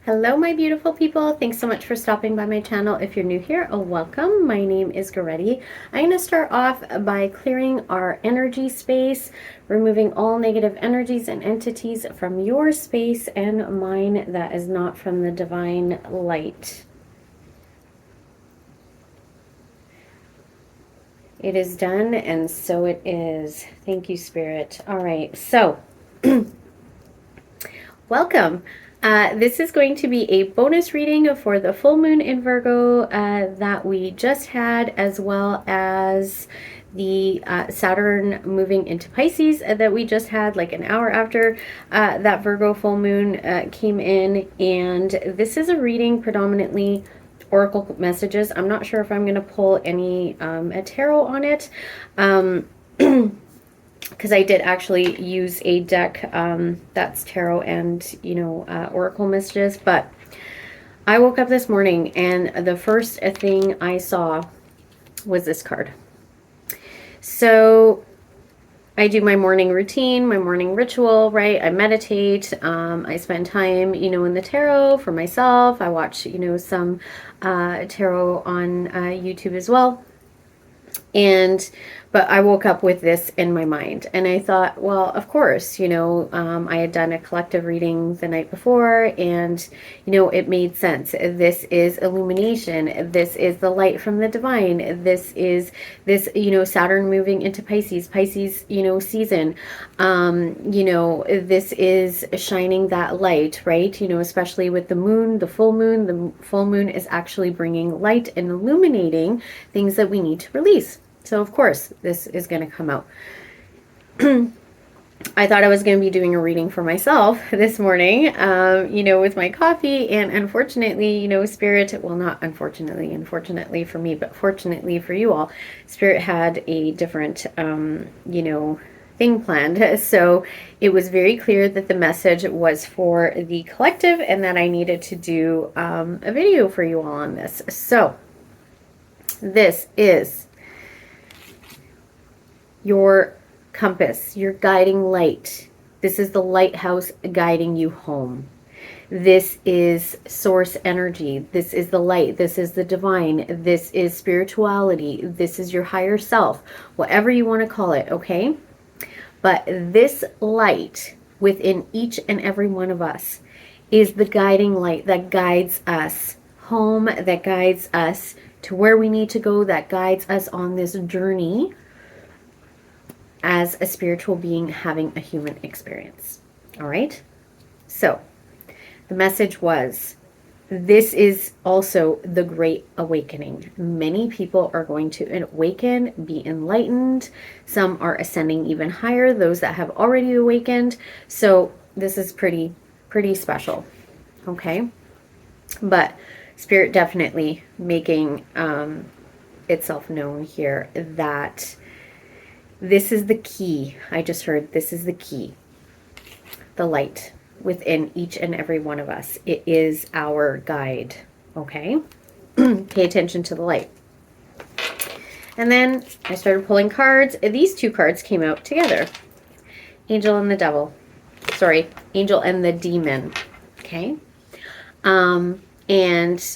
Hello, my beautiful people. Thanks so much for stopping by my channel. If you're new here, welcome. My name is Goretti. I'm going to start off by clearing our energy space, removing all negative energies and entities from your space and mine that is not from the divine light. It is done, and so it is. Thank you, Spirit. All right, so welcome. This is going to be a bonus reading for the full moon in Virgo that we just had, as well as the Saturn moving into Pisces that we just had like an hour after that Virgo full moon came in. And this is a reading predominantly oracle messages. I'm not sure if I'm going to pull any tarot on it. Because I did actually use a deck that's tarot and, oracle messages. But I woke up this morning and the first thing I saw was this card. So I do my morning routine, my morning ritual, right? I meditate. I spend time, in the tarot for myself. I watch, some tarot on YouTube as well. But I woke up with this in my mind, and I thought, well, of course, I had done a collective reading the night before, and, it made sense. This is illumination. This is the light from the divine. This is Saturn moving into Pisces, season. This is shining that light, right? Especially with the moon, the full moon. The full moon is actually bringing light and illuminating things that we need to release. So, of course, this is going to come out. I thought I was going to be doing a reading for myself this morning, with my coffee. And unfortunately, Spirit, well, not unfortunately for me, but fortunately for you all, Spirit had a different, thing planned. So it was very clear that the message was for the collective and that I needed to do a video for you all on this. So this is your compass, your guiding light. This is the lighthouse guiding you home. This is source energy. This is the light. This is the divine. This is spirituality. This is your higher self, whatever you want to call it, okay? But this light within each and every one of us is the guiding light that guides us home, that guides us to where we need to go, that guides us on this journey as a spiritual being having a human experience. All right? So the message was, this is also the Great Awakening. Many people are going to awaken, be enlightened. Some are ascending even higher, those that have already awakened. So this is pretty special. Okay? But Spirit definitely making itself known here that this is the key. I just heard this is the key. The light within each and every one of us. It is our guide. Okay? Pay attention to the light. And then I started pulling cards. These two cards came out together. Angel and the Devil. Sorry, Angel and the Demon. Okay? And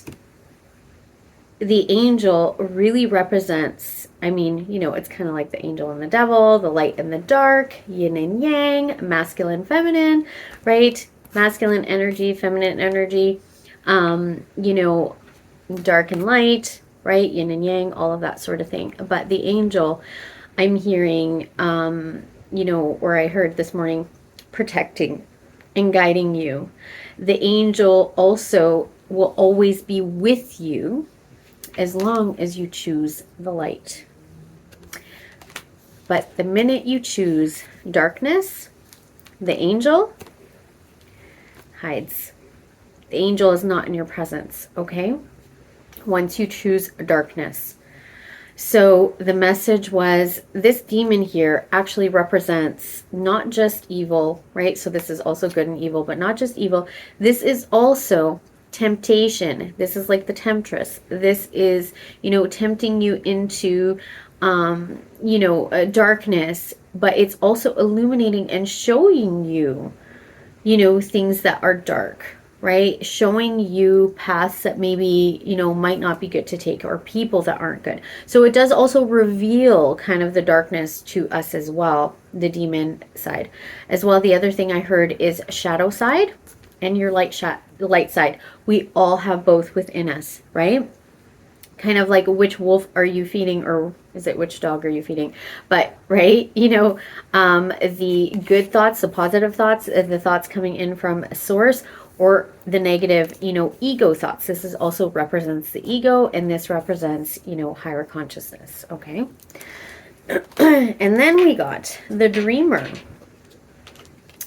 the angel really represents, it's kind of like the angel and the devil, the light and the dark, yin and yang, masculine, feminine, right? Masculine energy, feminine energy, dark and light, right? Yin and yang, all of that sort of thing. But the angel, I'm hearing, or I heard this morning, protecting and guiding you. The angel also will always be with you as long as you choose the light. But the minute you choose darkness, the angel hides. The angel is not in your presence, okay? Once you choose darkness. So the message was, this demon here actually represents not just evil, right? So this is also good and evil, but not just evil. This is also temptation. This is like the temptress. This is, tempting you into, darkness, but it's also illuminating and showing you, things that are dark, right? Showing you paths that maybe, you know, might not be good to take, or people that aren't good. So it does also reveal kind of the darkness to us as well, the demon side. As well, the other thing I heard is shadow side and your light side. We all have both within us, right? Kind of like, which wolf are you feeding, or is it which dog are you feeding? But right, you know, the good thoughts, the positive thoughts, the thoughts coming in from source, or the negative, you know, ego thoughts. This is also represents the ego, and this represents, you know, higher consciousness. Okay. And then we got the dreamer.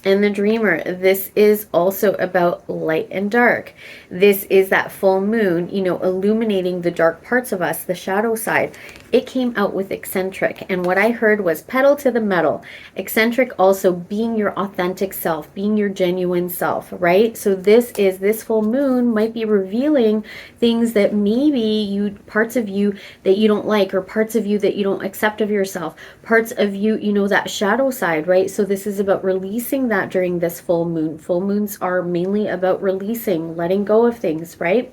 And the dreamer, this is also about light and dark. This is that full moon, you know, illuminating the dark parts of us, the shadow side. It came out with eccentric. And what I heard was pedal to the metal. Eccentric also being your authentic self, being your genuine self, right? So this full moon might be revealing things that maybe parts of you that you don't like, or parts of you that you don't accept of yourself, parts of you, you know, that shadow side, right? So this is about releasing that during this full moon. Full moons are mainly about releasing, letting go of things, right?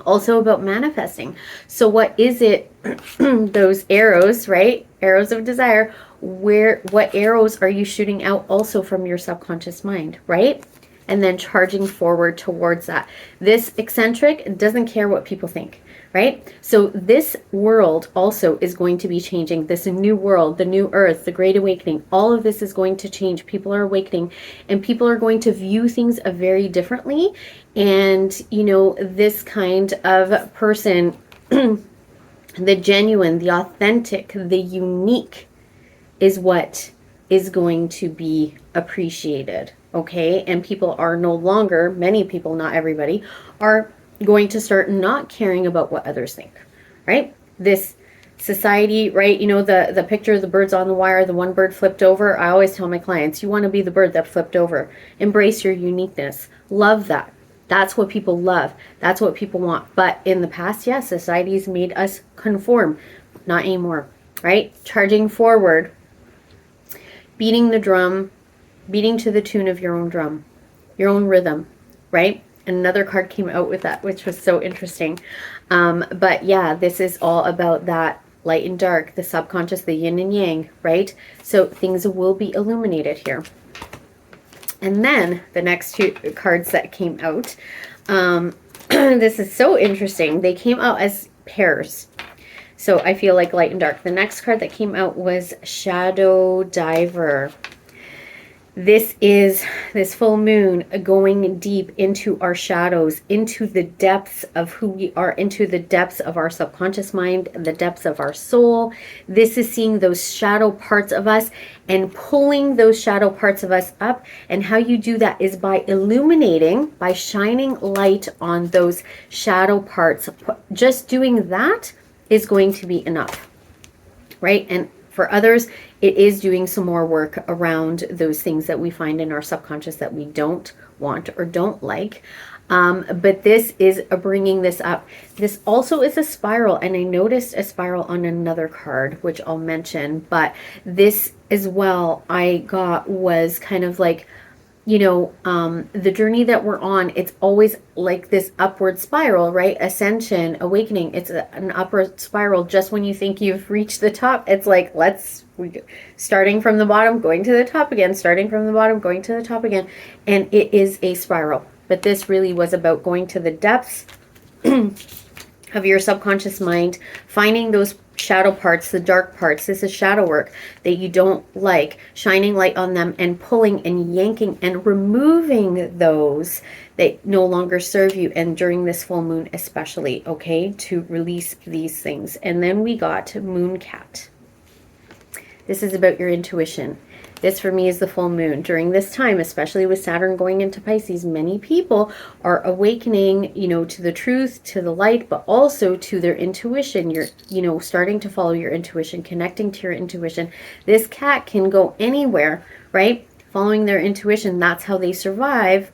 Also about manifesting. So what is it? Those arrows, right? Arrows of desire. What arrows are you shooting out also from your subconscious mind, right? And then charging forward towards that. This eccentric doesn't care what people think, right? So this world also is going to be changing. This new world, the new earth, the great awakening, all of this is going to change. People are awakening, and people are going to view things very differently. And, you know, this kind of person, the genuine, the authentic, the unique is what is going to be appreciated. Okay. And people are no longer, many people, not everybody, are going to start not caring about what others think, right? This society, right? You know, the picture of the birds on the wire, the one bird flipped over. I always tell my clients, you want to be the bird that flipped over. Embrace your uniqueness. Love that. That's what people love. That's what people want. But in the past, yes, society's made us conform. Not anymore, right? Charging forward, beating the drum, beating to the tune of your own drum, your own rhythm, right? Another card came out with that, which was so interesting. But yeah, this is all about that light and dark, the subconscious, the yin and yang, right? So things will be illuminated here. And then the next two cards that came out, this is so interesting. They came out as pairs. So I feel like light and dark. The next card that came out was Shadow Diver. This is this full moon going deep into our shadows, into the depths of who we are, into the depths of our subconscious mind, the depths of our soul. This is seeing those shadow parts of us and pulling those shadow parts of us up. And how you do that is by illuminating, by shining light on those shadow parts. Just doing that is going to be enough, right? And for others, it is doing some more work around those things that we find in our subconscious that we don't want or don't like. But this is bringing this up. This also is a spiral, and I noticed a spiral on another card, which I'll mention. But this as well, I got was kind of like, you know, the journey that we're on, it's always like this upward spiral, right? Ascension, awakening, it's an upward spiral. Just when you think you've reached the top, it's like, starting from the bottom, going to the top again, starting from the bottom, going to the top again. And it is a spiral. But this really was about going to the depths of your subconscious mind, finding those shadow parts, the dark parts. This is shadow work that you don't like, shining light on them and pulling and yanking and removing those that no longer serve you. And during this full moon especially, okay, to release these things. And then we got Moon Cat. This is about your intuition. This for me is the full moon. During this time, especially with Saturn going into Pisces, many people are awakening, you know, to the truth, to the light, but also to their intuition. You're, you know, starting to follow your intuition, connecting to your intuition. This cat can go anywhere, right? Following their intuition. That's how they survive.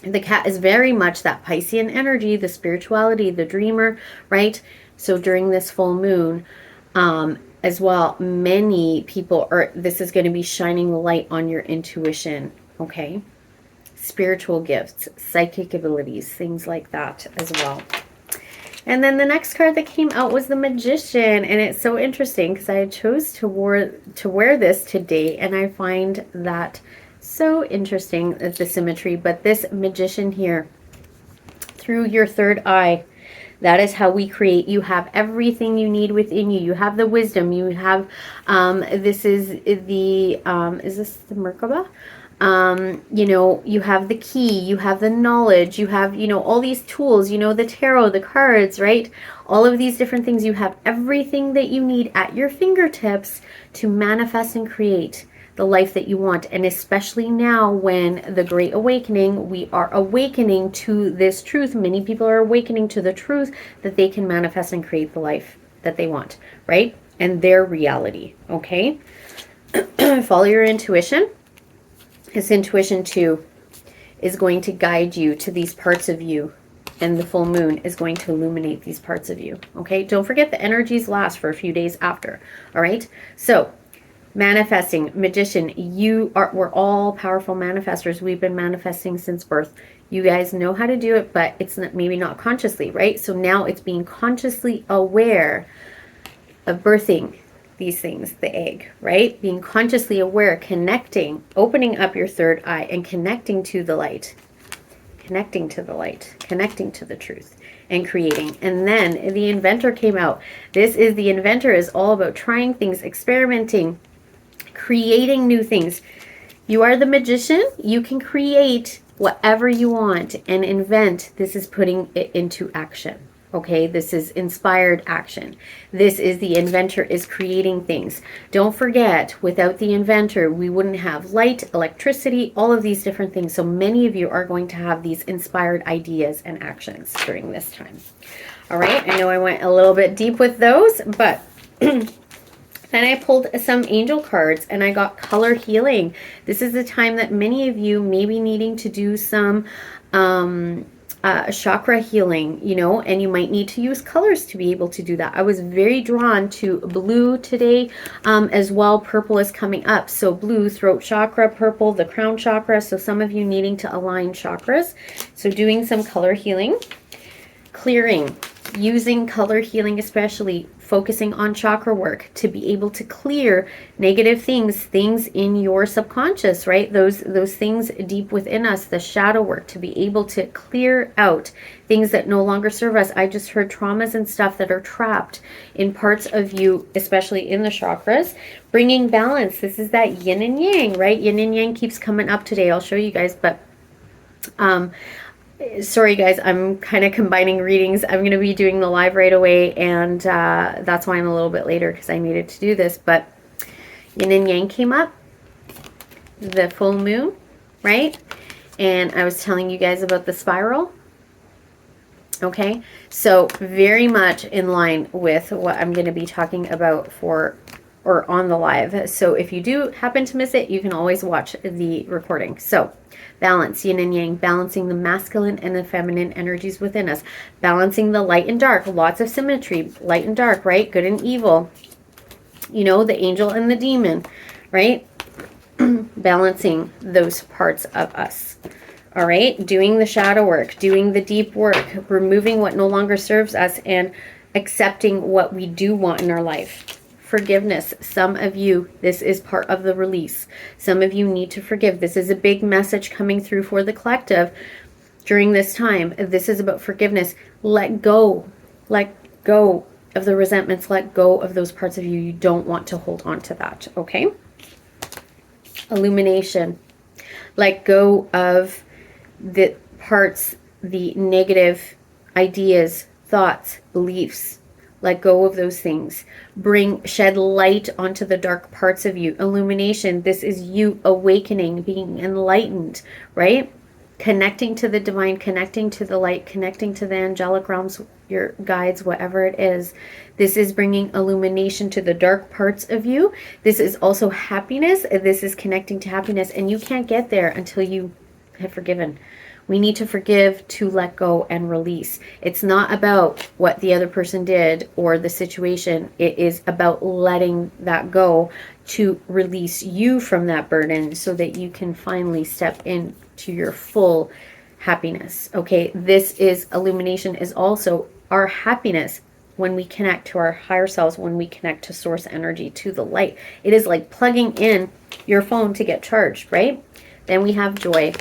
The cat is very much that Piscean energy, the spirituality, the dreamer, right? So during this full moon, as well, many people are, this is going to be shining the light on your intuition, okay? spiritual gifts, psychic abilities, things like that as well. And then the next card that came out was the Magician, and it's so interesting because I chose to wear this today, and I find that so interesting, the symmetry. But this Magician here, through your third eye, that is how we create. You have everything you need within you. You have the wisdom. You have, this is this the Merkaba? You know, you have the key, you have the knowledge, you have, you know, all these tools, you know, the tarot, the cards, right? All of these different things. You have everything that you need at your fingertips to manifest and create the life that you want. And especially now, when the Great Awakening, we are awakening to this truth. Many people are awakening to the truth that they can manifest and create the life that they want, right? And their reality, okay? Follow your intuition. This intuition too is going to guide you to these parts of you, and the full moon is going to illuminate these parts of you. Okay, don't forget the energies last for a few days after. All right, so manifesting, Magician, we're all powerful manifestors. We've been manifesting since birth. You guys know how to do it, but it's not, maybe not consciously, right? So now it's being consciously aware of birthing these things, the egg, right? Being consciously aware, connecting, opening up your third eye and connecting to the light, connecting to the light, connecting to the truth, and creating. And then the Inventor came out. This is the Inventor, is all about trying things, experimenting, creating new things. You are the Magician. You can create whatever you want and invent. This is putting it into action. Okay, this is inspired action. This is the Inventor, is creating things. Don't forget, without the Inventor, we wouldn't have light, electricity, all of these different things. So many of you are going to have these inspired ideas and actions during this time. All right, I know I went a little bit deep with those, but then I pulled some angel cards and I got color healing. This is the time that many of you may be needing to do some chakra healing, you know, and you might need to use colors to be able to do that. I was very drawn to blue today as well. Purple is coming up. So blue, throat chakra, purple, the crown chakra. So some of you needing to align chakras. So doing some color healing, clearing, using color healing, especially focusing on chakra work to be able to clear negative things in your subconscious, right? Those things deep within us, the shadow work, to be able to clear out things that no longer serve us. I just heard traumas and stuff that are trapped in parts of you, especially in the chakras. Bringing balance. This is that yin and yang, right? Yin and yang keeps coming up today. I'll show you guys, but sorry guys, I'm kind of combining readings. I'm going to be doing the live right away, and that's why I'm a little bit later, because I needed to do this. But yin and yang came up, the full moon, right? And I was telling you guys about the spiral. Okay, so very much in line with what I'm going to be talking about on the live. So if you do happen to miss it, you can always watch the recording. So balance, yin and yang, balancing the masculine and the feminine energies within us, balancing the light and dark, lots of symmetry, light and dark, right? Good and evil, you know, the angel and the demon, right? Balancing those parts of us. All right, doing the shadow work, doing the deep work, removing what no longer serves us and accepting what we do want in our life. Forgiveness. Some of you, this is part of the release. Some of you need to forgive. This is a big message coming through for the collective during this time. This is about forgiveness. Let go. Let go of the resentments. Let go of those parts of you. You don't want to hold on to that. Okay? Illumination. Let go of the parts, the negative ideas, thoughts, beliefs. Let go of those things. Shed light onto the dark parts of you. Illumination. This is you awakening, being enlightened, right? Connecting to the divine, connecting to the light, connecting to the angelic realms, your guides, whatever it is. This is bringing illumination to the dark parts of you. This is also happiness. This is connecting to happiness, and you can't get there until you have forgiven. We need to forgive, to let go and release. It's not about what the other person did or the situation. It is about letting that go to release you from that burden so that you can finally step in to your full happiness. Okay, this is illumination, is also our happiness when we connect to our higher selves, when we connect to source energy, to the light. It is like plugging in your phone to get charged, right? Then we have joy.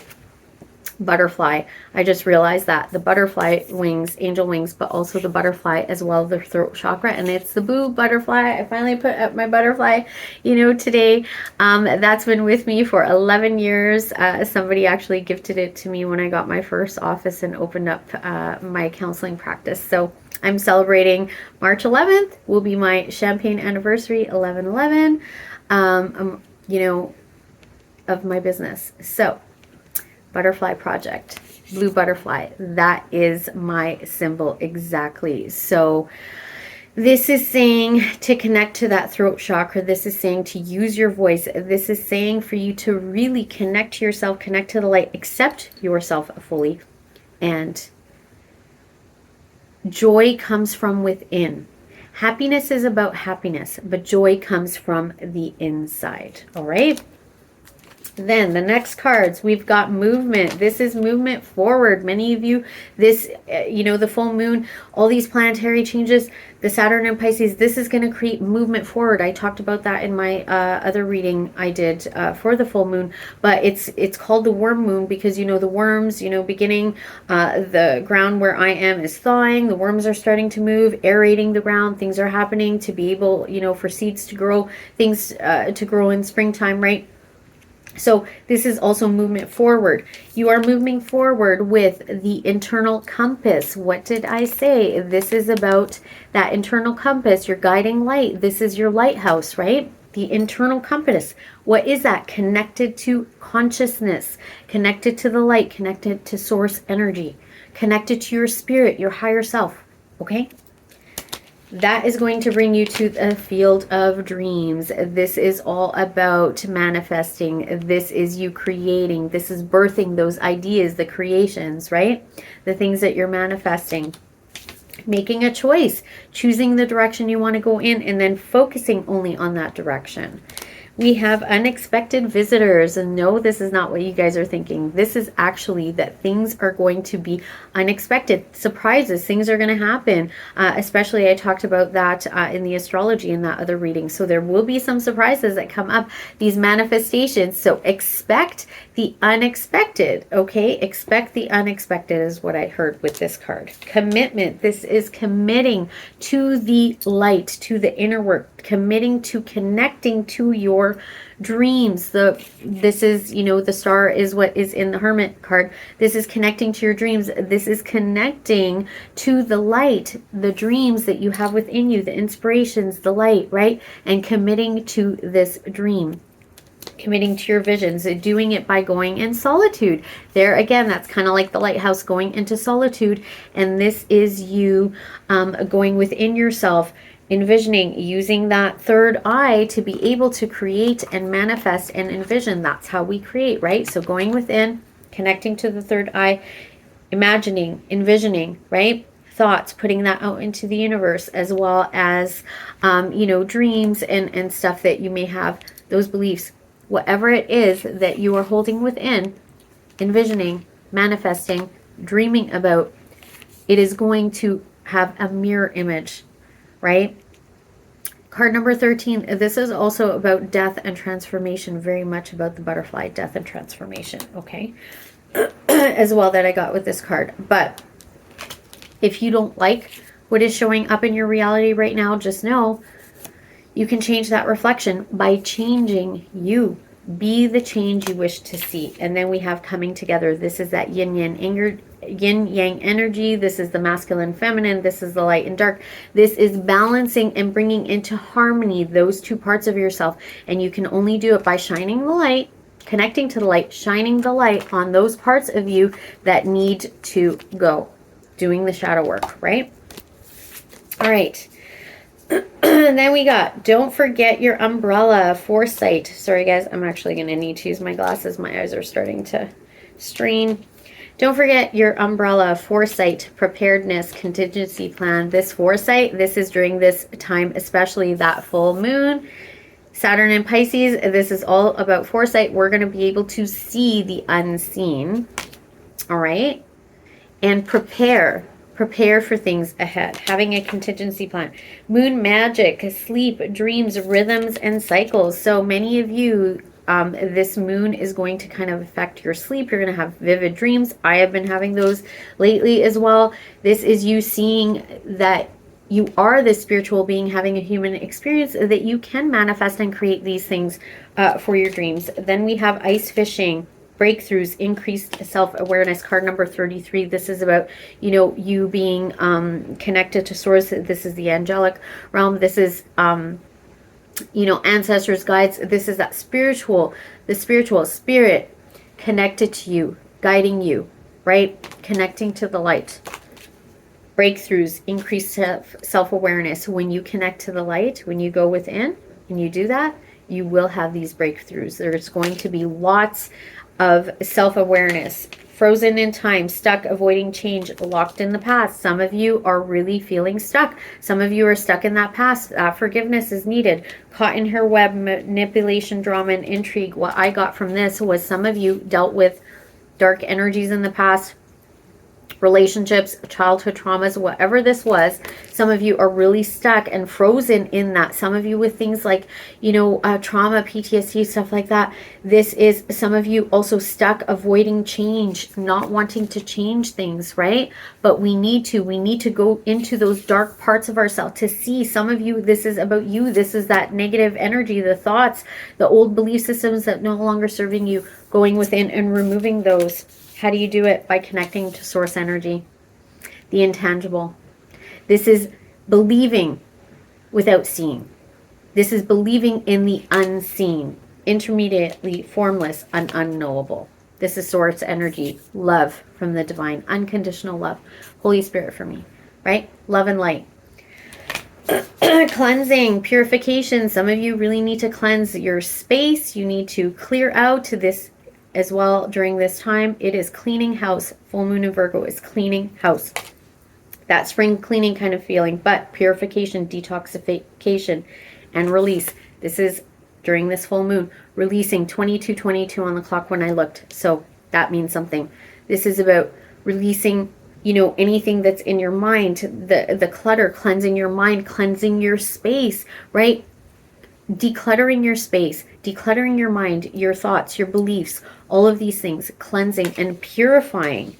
Butterfly. I just realized that the butterfly wings, angel wings, but also the butterfly as well, the throat chakra, and it's the boo butterfly. I finally put up my butterfly, you know, today. That's been with me for 11 years. Somebody actually gifted it to me when I got my first office and opened up my counseling practice. So I'm celebrating March 11th will be my champagne anniversary, 11/11, you know, of my business. So butterfly project, blue butterfly, that is my symbol exactly. So this is saying to connect to that throat chakra. This is saying to use your voice. This is saying for you to really connect to yourself, connect to the light, accept yourself fully. And joy comes from within. Happiness is about happiness, but joy comes from the inside. All right. Then the next cards, we've got movement. This is movement forward. Many of you, this, you know, the full moon, all these planetary changes, the Saturn and Pisces, this is going to create movement forward. I talked about that in my other reading I did for the full moon, but it's called the worm moon because, you know, the worms, you know, beginning, the ground where I am is thawing. The worms are starting to move, aerating the ground. Things are happening to be able, you know, for seeds to grow, things to grow in springtime, right? So this is also movement forward. You are moving forward with the internal compass. What did I say? This is about that internal compass, your guiding light. This is your lighthouse, right? The internal compass. What is that? Connected to consciousness, connected to the light, connected to source energy, connected to your spirit, your higher self. Okay? That is going to bring you to the field of dreams. This is all about manifesting. This is you creating. This is birthing those ideas, the creations, right? The things that you're manifesting. Making a choice, choosing the direction you want to go in, and then focusing only on that direction. We have unexpected visitors. And no, this is not what you guys are thinking. This is actually that things are going to be unexpected. Surprises, things are going to happen. Especially I talked about that in the astrology in that other reading. So there will be some surprises that come up, these manifestations. So expect the unexpected, okay? Expect the unexpected is what I heard with this card. Commitment. This is committing to the light, to the inner work, committing to connecting to your dreams. This is, you know, the star is what is in the Hermit card. This is connecting to your dreams. This is connecting to the light, the dreams that you have within you, the inspirations, the light, right? And committing to this dream. Committing to your visions, doing it by going in solitude. There again, that's kind of like the lighthouse, going into solitude. And this is you going within yourself, envisioning, using that third eye to be able to create and manifest and envision. That's how we create, right? So going within, connecting to the third eye, imagining, envisioning, right? Thoughts, putting that out into the universe, as well as, you know, dreams and stuff that you may have, those beliefs. Whatever it is that you are holding within, envisioning, manifesting, dreaming about, it is going to have a mirror image, right? Card number 13, this is also about death and transformation, very much about the butterfly, death and transformation, okay? As well that I got with this card. But if you don't like what is showing up in your reality right now, just know you can change that reflection by changing you. Be the change you wish to see. And then we have coming together. This is that yin yang energy. This is the masculine feminine. This is the light and dark. This is balancing and bringing into harmony those two parts of yourself. And you can only do it by shining the light, connecting to the light, shining the light on those parts of you that need to go, doing the shadow work, right? All right. And then we got, don't forget your umbrella, foresight. Sorry guys, I'm actually going to need to use my glasses. My eyes are starting to strain. Don't forget your umbrella, foresight, preparedness, contingency plan. This foresight, this is during this time, especially that full moon, Saturn in Pisces, this is all about foresight. We're going to be able to see the unseen. All right. And prepare for things ahead. Having a contingency plan. Moon magic, sleep, dreams, rhythms, and cycles. So many of you, this moon is going to kind of affect your sleep. You're going to have vivid dreams. I have been having those lately as well. This is you seeing that you are this spiritual being having a human experience, that you can manifest and create these things for your dreams. Then we have ice fishing, breakthroughs, increased self-awareness, card number 33. This is about, you being connected to source. This is the angelic realm. This is, ancestors, guides. This is that the spiritual spirit connected to you, guiding you, right? Connecting to the light. Breakthroughs, increased self-awareness. When you connect to the light, when you go within and you do that, you will have these breakthroughs. There's going to be lots of self-awareness. Frozen in time, stuck, avoiding change, locked in the past. Some of you are really feeling stuck. Some of you are stuck in that past. Forgiveness is needed. Caught in her web, manipulation, drama, and intrigue. What I got from this was some of you dealt with dark energies in the past, relationships, childhood traumas, whatever this was. Some of you are really stuck and frozen in that. Some of you with things like, trauma, PTSD, stuff like that. This is some of you also stuck avoiding change, not wanting to change things, right? But we need to go into those dark parts of ourselves to see. Some of you, this is about you. This is that negative energy, the thoughts, the old belief systems that no longer serving you, going within and removing those. How do you do it? By connecting to source energy, the intangible. This is believing without seeing. This is believing in the unseen, intermediately formless and unknowable. This is source energy, love from the divine, unconditional love. Holy Spirit for me, right? Love and light. Cleansing, purification. Some of you really need to cleanse your space. You need to clear out this as well during this time. It is cleaning house. Full moon in Virgo is cleaning house. That spring cleaning kind of feeling, but purification, detoxification, and release. This is during this full moon, releasing 22:22 on the clock when I looked. So that means something. This is about releasing, anything that's in your mind, the clutter, cleansing your mind, cleansing your space, right? Decluttering your space, decluttering your mind, your thoughts, your beliefs, all of these things, cleansing and purifying.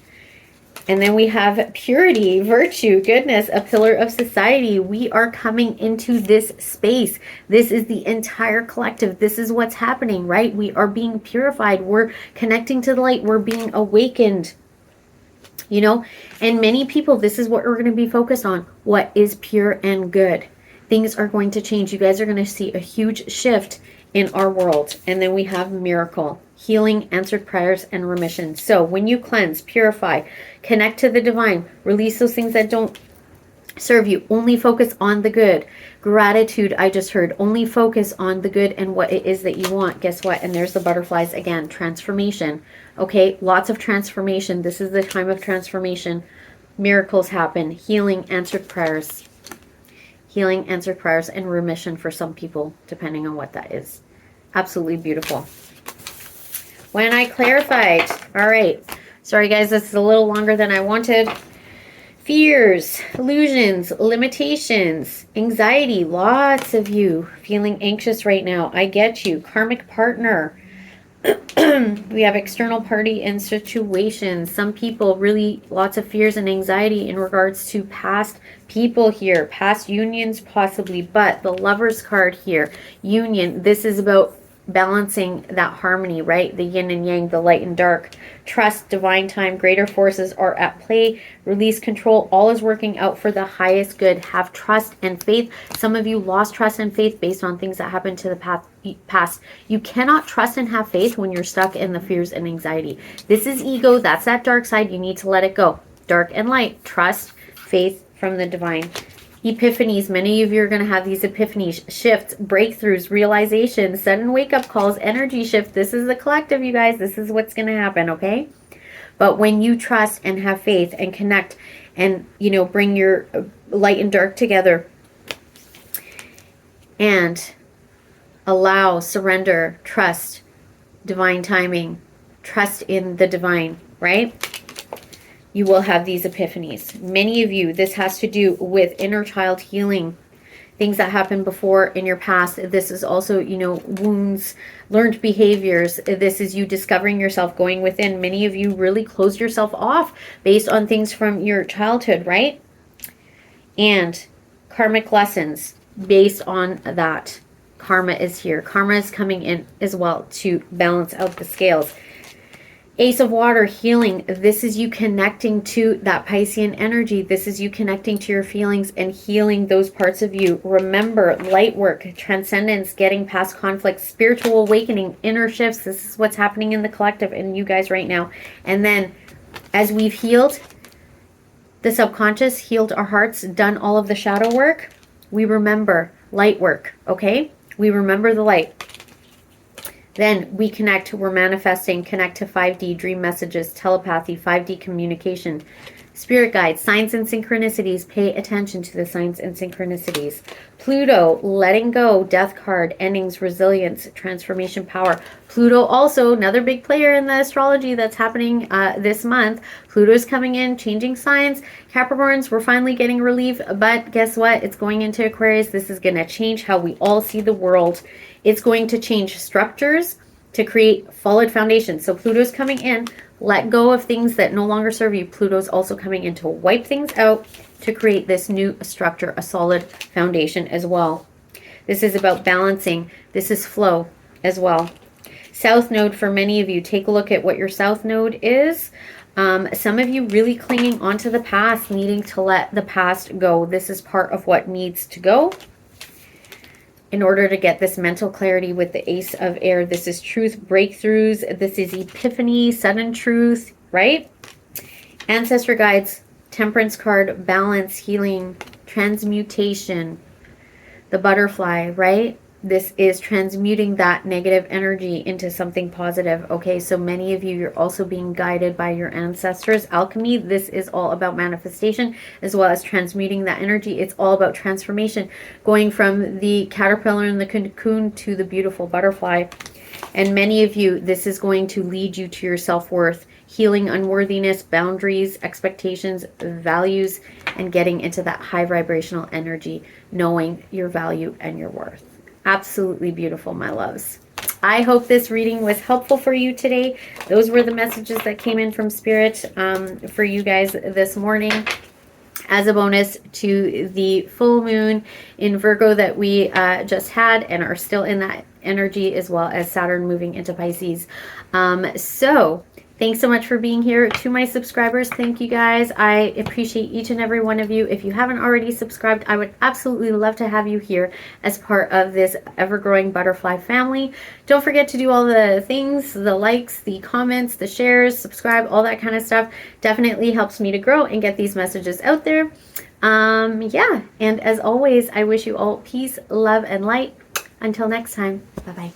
And then we have purity, virtue, goodness, a pillar of society. We are coming into this space. This is the entire collective. This is what's happening, right? We are being purified. We're connecting to the light. We're being awakened. And many people, this is what we're going to be focused on. What is pure and good? Things are going to change. You guys are going to see a huge shift in our world. And then we have miracle, healing, answered prayers, and remission. So when you cleanse, purify, connect to the divine, release those things that don't serve you, only focus on the good. Gratitude, I just heard, only focus on the good and what it is that you want. Guess what? And there's the butterflies again. Transformation. Okay, lots of transformation. This is the time of transformation. Miracles happen. Healing, answered prayers. Healing, answered prayers, and remission for some people, depending on what that is. Absolutely beautiful. When I clarified, all right. Sorry, guys, this is a little longer than I wanted. Fears, illusions, limitations, anxiety. Lots of you feeling anxious right now. I get you. Karmic partner. We have external party and situations. Some people really lots of fears and anxiety in regards to past people here, past unions possibly, but the Lover's card here, union, this is about balancing that harmony, right? The yin and yang, the light and dark. Trust, divine time, greater forces are at play. Release, control, all is working out for the highest good. Have trust and faith. Some of you lost trust and faith based on things that happened to the past. You cannot trust and have faith when you're stuck in the fears and anxiety. This is ego. That's that dark side. You need to let it go. Dark and light. Trust, faith from the divine. Epiphanies. Many of you are going to have these epiphanies, shifts, breakthroughs, realizations, sudden wake-up calls, energy shift. This is the collective, you guys. This is what's going to happen, okay? But when you trust and have faith and connect and, bring your light and dark together and allow, surrender, trust, divine timing, trust in the divine, right? You will have these epiphanies. Many of you, this has to do with inner child healing, things that happened before in your past. This is also, you know, wounds, learned behaviors. This is you discovering yourself, going within. Many of you really closed yourself off based on things from your childhood, right? And karmic lessons based on that. Karma is here. Karma is coming in as well to balance out the scales. Ace of Water, healing. This is you connecting to that Piscean energy. This is you connecting to your feelings and healing those parts of you. Remember, light work, transcendence, getting past conflict, spiritual awakening, inner shifts. This is what's happening in the collective and you guys right now. And then as we've healed the subconscious, healed our hearts, done all of the shadow work, we remember light work, okay? We remember the light. Then we connect, we're manifesting, connect to 5D, dream messages, telepathy, 5D communication, spirit guides, signs and synchronicities. Pay attention to the signs and synchronicities. Pluto, letting go, death card, endings, resilience, transformation, power. Pluto also, another big player in the astrology that's happening this month. Pluto's coming in, changing signs. Capricorns, we're finally getting relief, but guess what? It's going into Aquarius. This is going to change how we all see the world. It's going to change structures to create solid foundations. So Pluto's coming in, let go of things that no longer serve you. Pluto's also coming in to wipe things out to create this new structure, a solid foundation as well. This is about balancing. This is flow as well. South Node, for many of you, take a look at what your South Node is. Some of you really clinging onto the past, needing to let the past go. This is part of what needs to go in order to get this mental clarity with the Ace of Air. This is truth, breakthroughs. This is epiphany, sudden truth, right? Ancestor guides, temperance card, balance, healing, transmutation, the butterfly, right? This is transmuting that negative energy into something positive. Okay, so many of you, you're also being guided by your ancestors. Alchemy, this is all about manifestation as well as transmuting that energy. It's all about transformation, going from the caterpillar in the cocoon to the beautiful butterfly. And many of you, this is going to lead you to your self-worth, healing unworthiness, boundaries, expectations, values, and getting into that high vibrational energy, knowing your value and your worth. Absolutely beautiful, my loves. I hope this reading was helpful for you today. Those were the messages that came in from Spirit for you guys this morning, as a bonus to the full moon in Virgo that we just had and are still in that energy, as well as Saturn moving into Pisces. So thanks so much for being here. To my subscribers, thank you guys. I appreciate each and every one of you. If you haven't already subscribed, I would absolutely love to have you here as part of this ever-growing butterfly family. Don't forget to do all the things, the likes, the comments, the shares, subscribe, all that kind of stuff. Definitely helps me to grow and get these messages out there. Yeah, and as always, I wish you all peace, love, and light. Until next time, bye-bye.